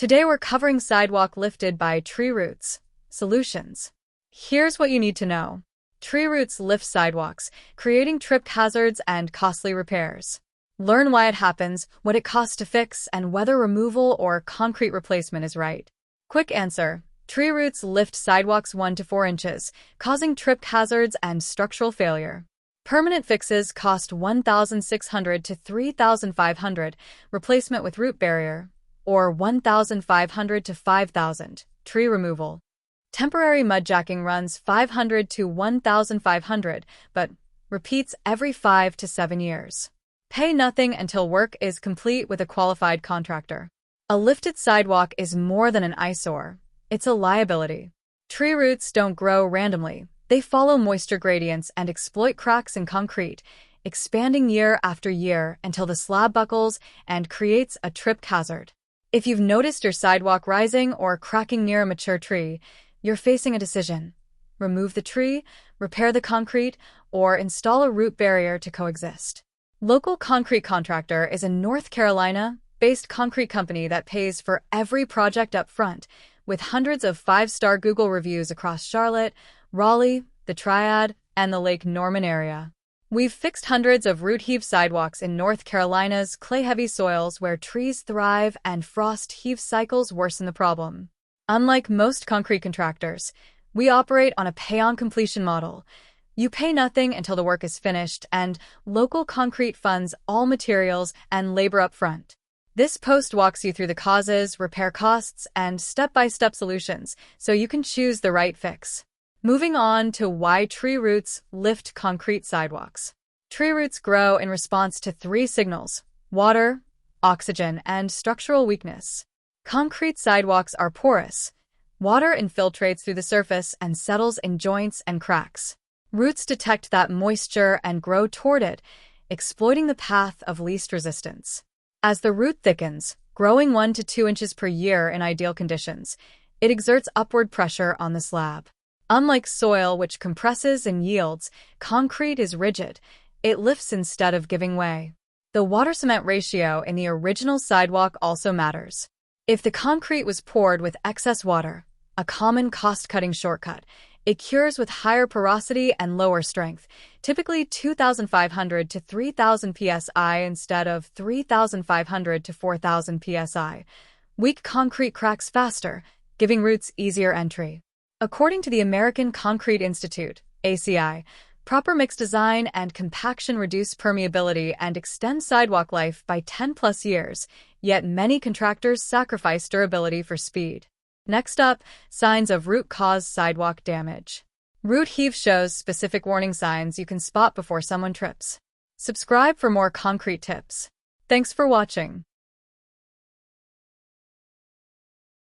Today we're covering sidewalk lifted by tree roots. Solutions. Here's what you need to know. Tree roots lift sidewalks, creating trip hazards and costly repairs. Learn why it happens, what it costs to fix, and whether removal or concrete replacement is right. Quick answer. Tree roots lift sidewalks 1 to 4 inches, causing trip hazards and structural failure. Permanent fixes cost $1,600 to $3,500, replacement with root barrier, or $1,500 to $5,000, tree removal. Temporary mudjacking runs $500 to $1,500, but repeats every 5 to 7 years. Pay nothing until work is complete with a qualified contractor. A lifted sidewalk is more than an eyesore. It's a liability. Tree roots don't grow randomly. They follow moisture gradients and exploit cracks in concrete, expanding year after year until the slab buckles and creates a trip hazard. If you've noticed your sidewalk rising or cracking near a mature tree, you're facing a decision. Remove the tree, repair the concrete, or install a root barrier to coexist. Local Concrete Contractor is a North Carolina-based concrete company that pays for every project up front, with hundreds of 5-star Google reviews across Charlotte, Raleigh, the Triad, and the Lake Norman area. We've fixed hundreds of root-heave sidewalks in North Carolina's clay-heavy soils where trees thrive and frost-heave cycles worsen the problem. Unlike most concrete contractors, we operate on a pay-on-completion model. You pay nothing until the work is finished, and local concrete funds all materials and labor up front. This post walks you through the causes, repair costs, and step-by-step solutions, so you can choose the right fix. Moving on to why tree roots lift concrete sidewalks. Tree roots grow in response to 3 signals: water, oxygen, and structural weakness. Concrete sidewalks are porous. Water infiltrates through the surface and settles in joints and cracks. Roots detect that moisture and grow toward it, exploiting the path of least resistance. As the root thickens, growing 1 to 2 inches per year in ideal conditions, it exerts upward pressure on the slab. Unlike soil, which compresses and yields, concrete is rigid. It lifts instead of giving way. The water-cement ratio in the original sidewalk also matters. If the concrete was poured with excess water, a common cost-cutting shortcut, it cures with higher porosity and lower strength, typically 2,500 to 3,000 psi instead of 3,500 to 4,000 psi. Weak concrete cracks faster, giving roots easier entry. According to the American Concrete Institute, ACI, proper mix design and compaction reduce permeability and extend sidewalk life by 10+ years, yet many contractors sacrifice durability for speed. Next up, signs of root-caused sidewalk damage. Root heave shows specific warning signs you can spot before someone trips. Subscribe for more concrete tips. Thanks for watching.